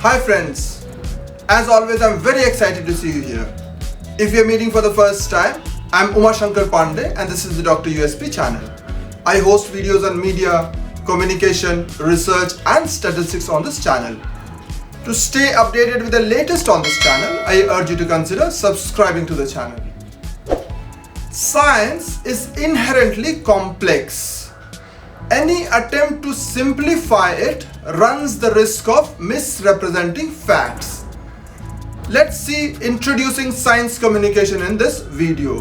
Hi friends, as always I'm very excited to see you here. If you're meeting for the first time, I'm Shankar Pandey and this is the Dr. USP channel. I host videos on media, communication, research and statistics on this channel. To stay updated with the latest on this channel, I urge you to consider subscribing to the channel. Science is inherently complex. Any attempt to simplify it runs the risk of misrepresenting facts. Let's see introducing science communication in this video.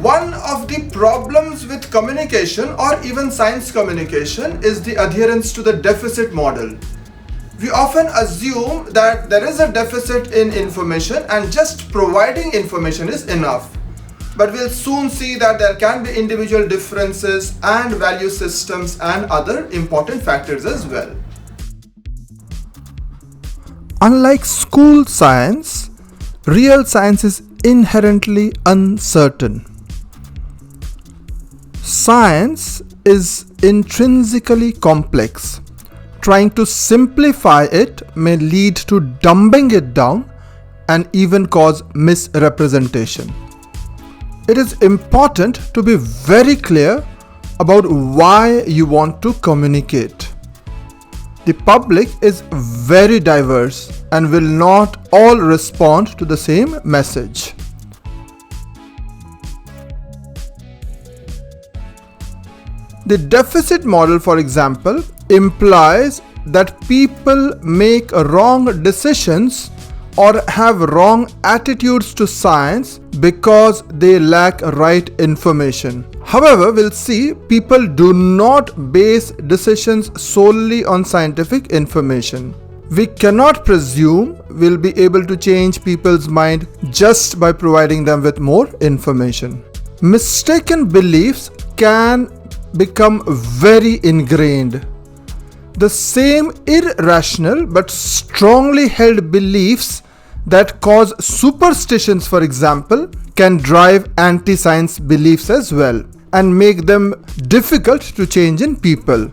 One of the problems with communication or even science communication is the adherence to the deficit model. We often assume that there is a deficit in information and just providing information is enough. But we'll soon see that there can be individual differences and value systems and other important factors as well. Unlike school science, real science is inherently uncertain. Science is intrinsically complex. Trying to simplify it may lead to dumbing it down and even cause misrepresentation. It is important to be very clear about why you want to communicate. The public is very diverse and will not all respond to the same message. The deficit model, for example, implies that people make wrong decisions or have wrong attitudes to science because they lack right information. However, we'll see people do not base decisions solely on scientific information. We cannot presume we'll be able to change people's mind just by providing them with more information. Mistaken beliefs can become very ingrained. The same irrational but strongly held beliefs that cause superstitions, for example, can drive anti-science beliefs as well and make them difficult to change in people.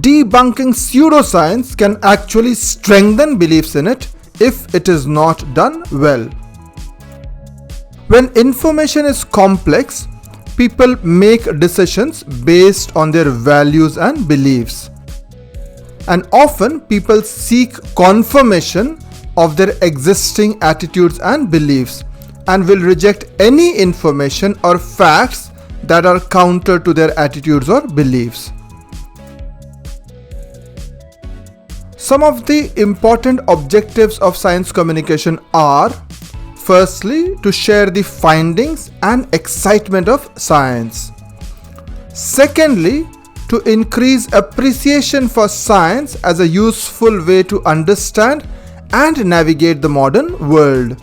Debunking pseudoscience can actually strengthen beliefs in it if it is not done well. When information is complex, people make decisions based on their values and beliefs. And often people seek confirmation of their existing attitudes and beliefs and will reject any information or facts that are counter to their attitudes or beliefs. Some of the important objectives of science communication are: firstly, to share the findings and excitement of science. Secondly, to increase appreciation for science as a useful way to understand and navigate the modern world.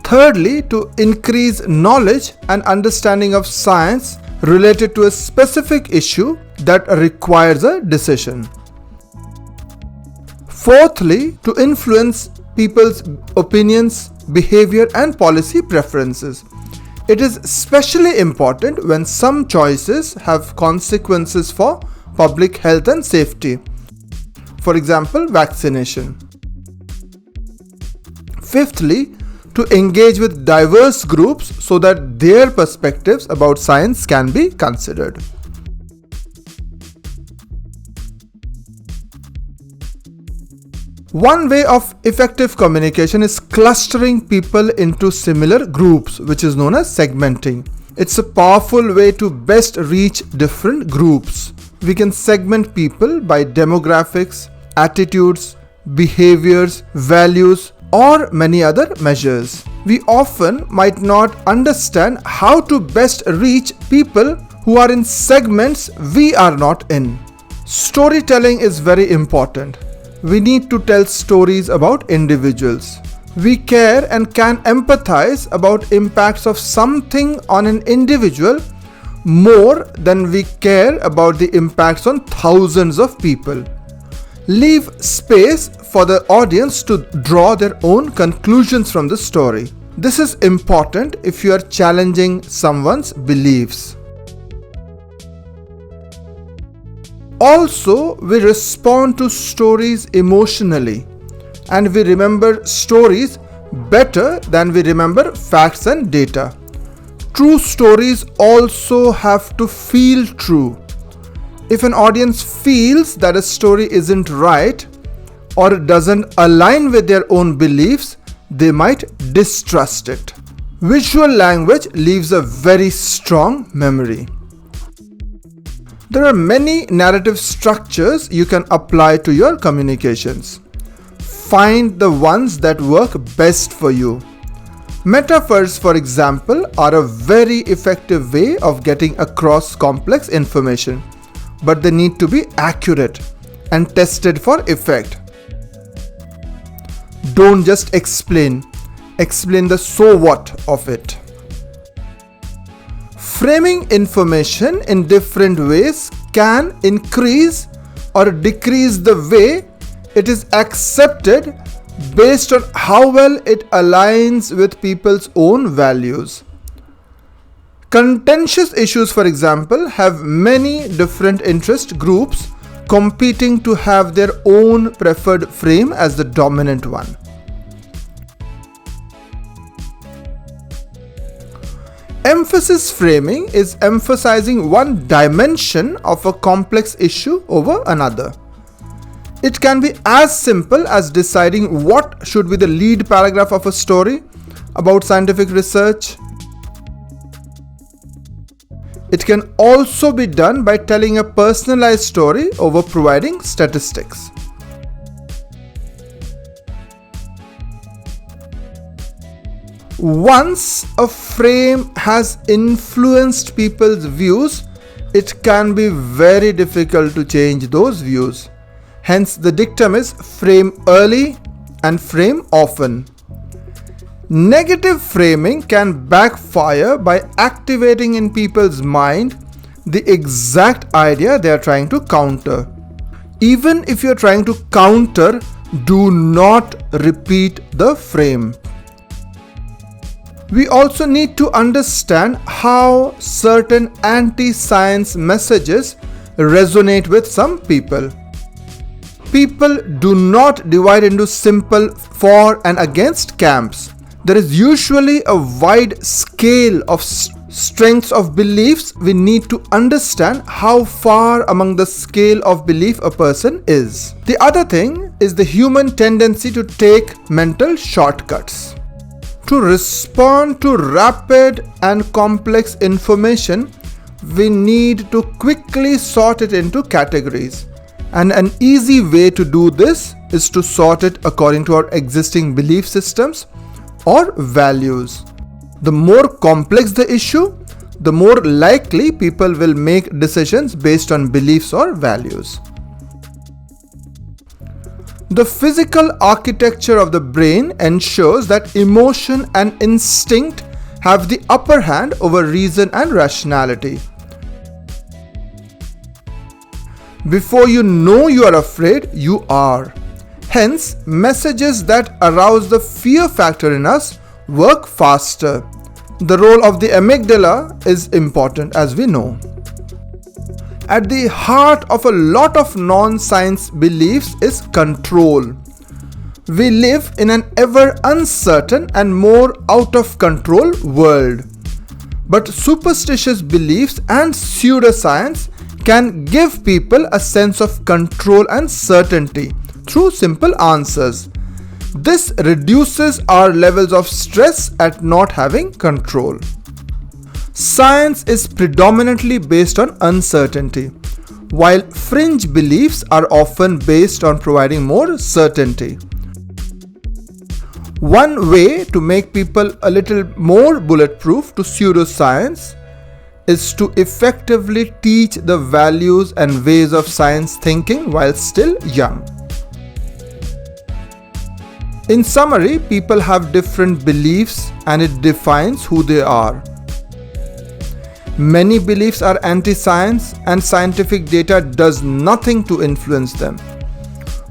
Thirdly, to increase knowledge and understanding of science related to a specific issue that requires a decision. Fourthly, to influence people's opinions, behavior and policy preferences. It is especially important when some choices have consequences for public health and safety. For example, vaccination. Fifthly, to engage with diverse groups so that their perspectives about science can be considered. One way of effective communication is clustering people into similar groups, which is known as segmenting. It's a powerful way to best reach different groups. We can segment people by demographics, attitudes, behaviors, values, or many other measures. We often might not understand how to best reach people who are in segments we are not in. Storytelling is very important. We need to tell stories about individuals. We care and can empathize about impacts of something on an individual more than we care about the impacts on thousands of people. Leave space for the audience to draw their own conclusions from the story. This is important if you are challenging someone's beliefs. Also, we respond to stories emotionally, and we remember stories better than we remember facts and data. True stories also have to feel true. If an audience feels that a story isn't right or doesn't align with their own beliefs, they might distrust it. Visual language leaves a very strong memory. There are many narrative structures you can apply to your communications. Find the ones that work best for you. Metaphors, for example, are a very effective way of getting across complex information, but they need to be accurate and tested for effect. Don't just explain the so what of it. Framing information in different ways can increase or decrease the way it is accepted based on how well it aligns with people's own values. Contentious issues, for example, have many different interest groups competing to have their own preferred frame as the dominant one. Emphasis framing is emphasizing one dimension of a complex issue over another. It can be as simple as deciding what should be the lead paragraph of a story about scientific research. It can also be done by telling a personalized story over providing statistics. Once a frame has influenced people's views, it can be very difficult to change those views. Hence, the dictum is frame early and frame often. Negative framing can backfire by activating in people's mind the exact idea they are trying to counter. Even if you are trying to counter, do not repeat the frame. We also need to understand how certain anti-science messages resonate with some people. People do not divide into simple for and against camps. There is usually a wide scale of strengths of beliefs. We need to understand how far among the scale of belief a person is. The other thing is the human tendency to take mental shortcuts. To respond to rapid and complex information, we need to quickly sort it into categories. And an easy way to do this is to sort it according to our existing belief systems or values. The more complex the issue, the more likely people will make decisions based on beliefs or values. The physical architecture of the brain ensures that emotion and instinct have the upper hand over reason and rationality. Before you know you are afraid, you are. Hence, messages that arouse the fear factor in us work faster. The role of the amygdala is important, as we know. At the heart of a lot of non-science beliefs is control. We live in an ever uncertain and more out of control world. But superstitious beliefs and pseudoscience can give people a sense of control and certainty through simple answers. This reduces our levels of stress at not having control. Science is predominantly based on uncertainty, while fringe beliefs are often based on providing more certainty. One way to make people a little more bulletproof to pseudoscience is to effectively teach the values and ways of science thinking while still young. In summary, people have different beliefs and it defines who they are. Many beliefs are anti-science and scientific data does nothing to influence them.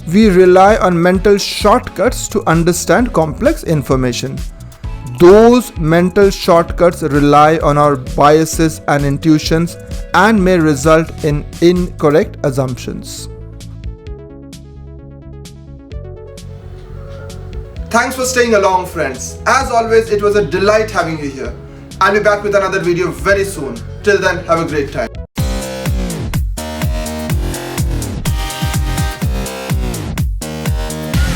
We rely on mental shortcuts to understand complex information. those mental shortcuts rely on our biases and intuitions and may result in incorrect assumptions. Thanks for staying along, friends. As always, it was a delight having you here. I'll be back with another video very soon. Till then, have a great time.